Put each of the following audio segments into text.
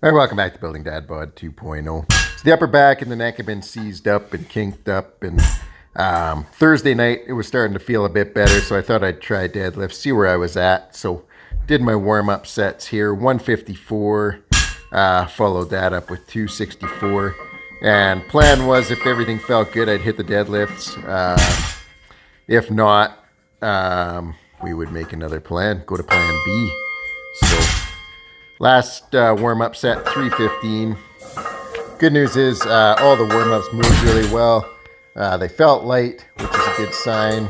All right, welcome back to Building Dad Bod 2.0. So the upper back and the neck have been seized up and kinked up, and Thursday night it was starting to feel a bit better, so I thought I'd try deadlift, see where I was at. So did my warm-up sets here, 154, followed that up with 264, and plan was if everything felt good, I'd hit the deadlifts. If not, we would make another plan, go to plan B. So last warm-up set, 315. Good news is all the warm-ups moved really well. They felt light, which is a good sign.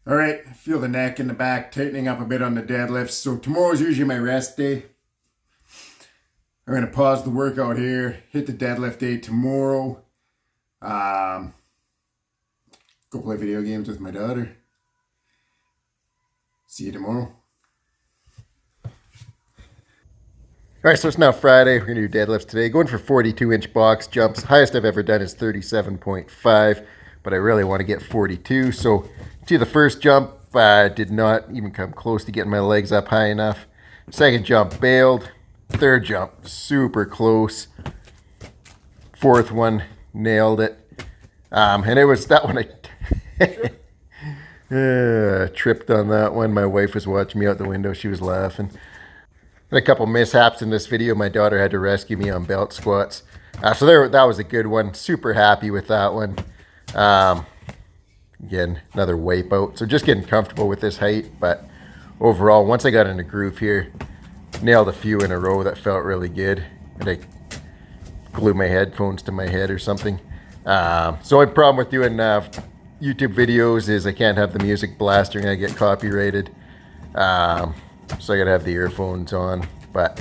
All right, feel the neck and the back tightening up a bit on the deadlifts. So tomorrow is usually my rest day. I'm going to pause the workout here, hit the deadlift day tomorrow. Go play video games with my daughter. See you tomorrow. All right, so it's now Friday. We're going to do deadlifts today. Going for 42-inch box jumps. Highest I've ever done is 37.5, but I really want to get 42. So to the first jump, I did not even come close to getting my legs up high enough. Second jump, bailed. Third jump, super close. Fourth one, nailed it. And it was that one I tripped on that one. My wife was watching me out the window. She was laughing. And a couple mishaps in this video. My daughter had to rescue me on belt squats. So that was a good one. Super happy with that one. Again, another wipeout. So just getting comfortable with this height. But overall, once I got in a groove here, nailed a few in a row that felt really good. And I glue my headphones to my head or something. So my problem with doing YouTube videos is I can't have the music blasting. I get copyrighted. So I gotta have the earphones on. But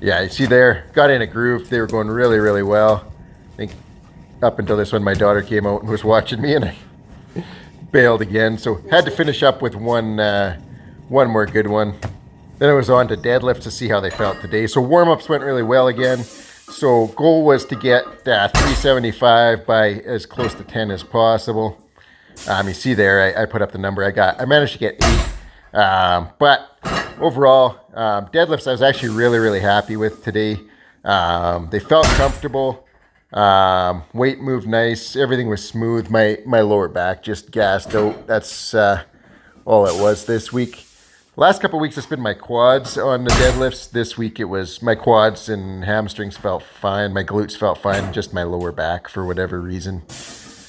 yeah, you see there, got in a groove. They were going really, really well. I think up until this one, my daughter came out and was watching me, and I bailed again. So had to finish up with one more good one. Then it was on to deadlifts to see how they felt today. So warm-ups went really well again. So goal was to get 375 by as close to 10 as possible. You see there, I put up the number I got. I managed to get 8. But overall, deadlifts I was actually really, really happy with today. They felt comfortable. Weight moved nice. Everything was smooth. My lower back just gassed out. That's all it was this week. Last couple of weeks it's been my quads on the deadlifts. This week it was my quads and hamstrings felt fine. My glutes felt fine. Just my lower back for whatever reason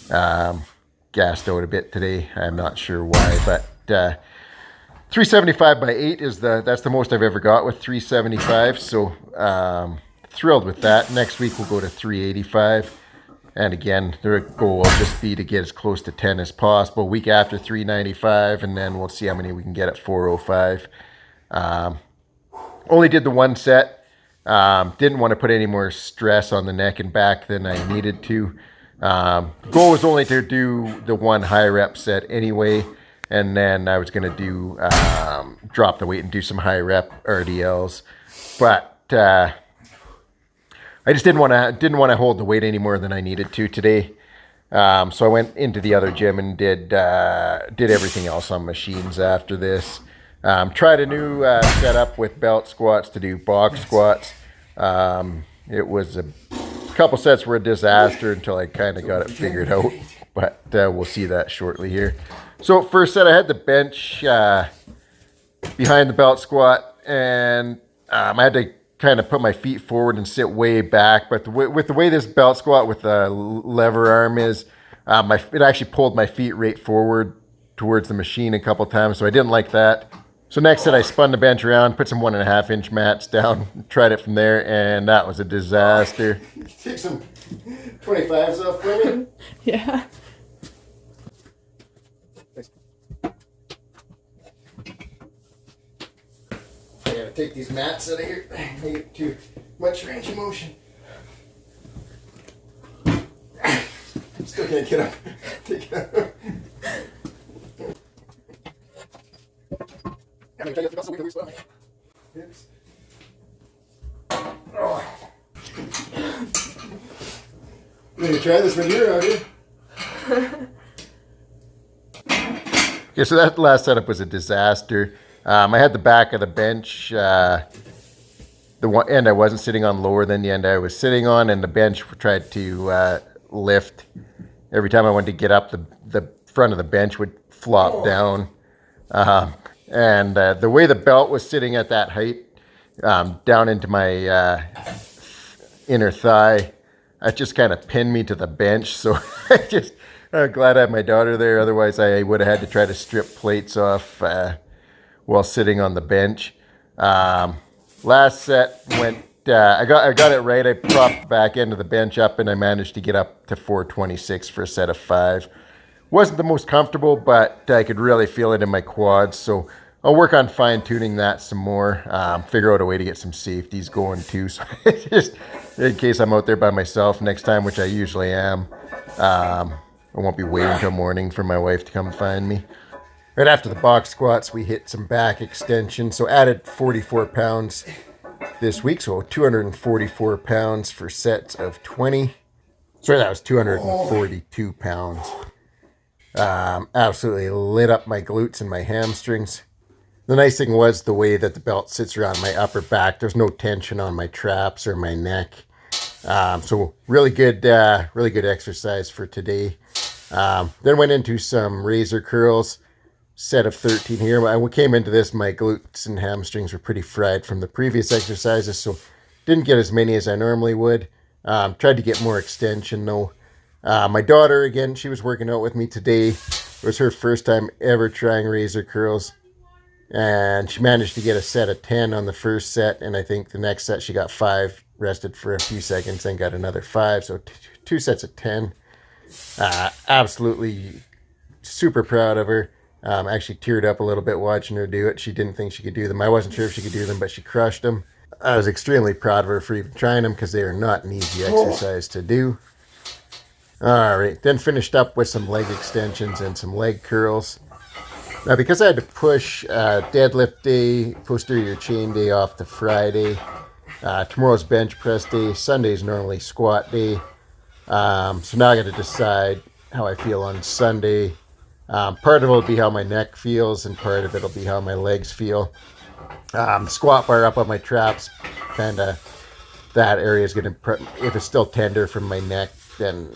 gassed out a bit today. I'm not sure why, but 375 by 8 is that's the most I've ever got with 375. So thrilled with that. Next week we'll go to 385. And again, the goal will just be to get as close to 10 as possible. Week after 395, and then we'll see how many we can get at 405. Only did the one set. Didn't want to put any more stress on the neck and back than I needed to. The goal was only to do the one high rep set anyway, and then I was going to do drop the weight and do some high rep RDLs. But I just didn't want to hold the weight any more than I needed to today. So I went into the other gym and did everything else on machines after this. Tried a new setup with belt squats to do box squats. It was a couple sets were a disaster until I kind of got it figured out. But we'll see that shortly here. So first set, I had the bench behind the belt squat, and I had to kind of put my feet forward and sit way back. But with the way this belt squat with the lever arm is, it actually pulled my feet right forward towards the machine a couple times, so I didn't like that. So next set, I spun the bench around, put some 1.5-inch mats down, tried it from there, and that was a disaster. Take some 25s off for me? Yeah. I gotta take these mats out of here. I get too much range of motion. Still can't get up. Take it out. Oops. Oh. You gonna try this when you're out here? Okay, so that last setup was a disaster. I had the back of the bench. The one end I wasn't sitting on lower than the end I was sitting on, and the bench tried to lift. Every time I wanted to get up, the front of the bench would flop down. The way the belt was sitting at that height, down into my inner thigh, it just kind of pinned me to the bench. So I'm glad I had my daughter there. Otherwise, I would have had to try to strip plates off while sitting on the bench. Last set went. I got it right. I propped the back end of the bench up, and I managed to get up to 426 for a set of 5. Wasn't the most comfortable, but I could really feel it in my quads. So I'll work on fine tuning that some more. Figure out a way to get some safeties going too. So just in case I'm out there by myself next time, which I usually am, I won't be waiting until morning for my wife to come find me. Right after the box squats, we hit some back extension. So added 44 pounds this week. So 244 pounds for sets of 20. Sorry, that was 242 pounds. Absolutely lit up my glutes and my hamstrings. The nice thing was the way that the belt sits around my upper back. There's no tension on my traps or my neck. So really good exercise for today. Then went into some razor curls, set of 13 here. When we came into this, my glutes and hamstrings were pretty fried from the previous exercises, so didn't get as many as I normally would. Tried to get more extension though. My daughter, again, she was working out with me today. It was her first time ever trying razor curls. And she managed to get a set of 10 on the first set. And I think the next set she got 5, rested for a few seconds, then got another 5. So 2 sets of 10. Absolutely super proud of her. Actually teared up a little bit watching her do it. She didn't think she could do them. I wasn't sure if she could do them, but she crushed them. I was extremely proud of her for even trying them because they are not an easy exercise to do. All right, then finished up with some leg extensions and some leg curls. Now, because I had to push deadlift day, posterior chain day off to Friday, tomorrow's bench press day, Sunday's normally squat day. So now I got to decide how I feel on Sunday. Part of it will be how my neck feels, and part of it will be how my legs feel. Squat bar up on my traps, kind of that area is going to, if it's still tender from my neck, then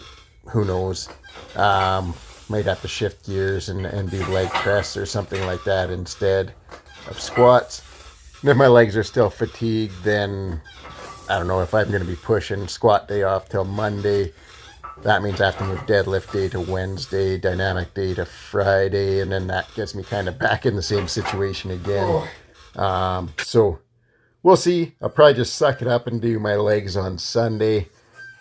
who knows. Might have to shift gears and do leg press or something like that instead of squats. And if my legs are still fatigued, then I don't know if I'm going to be pushing squat day off till Monday. That means I have to move deadlift day to Wednesday, dynamic day to Friday, and then that gets me kind of back in the same situation again. So we'll see. I'll probably just suck it up and do my legs on Sunday.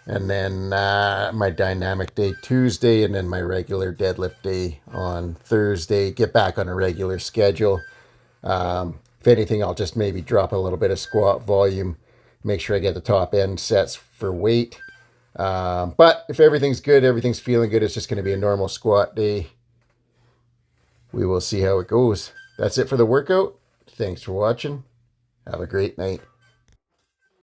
And then my dynamic day Tuesday, and then my regular deadlift day on Thursday. Get back on a regular schedule. If anything, I'll just maybe drop a little bit of squat volume. Make sure I get the top end sets for weight. But if everything's good, everything's feeling good, it's just going to be a normal squat day. We will see how it goes. That's it for the workout. Thanks for watching. Have a great night.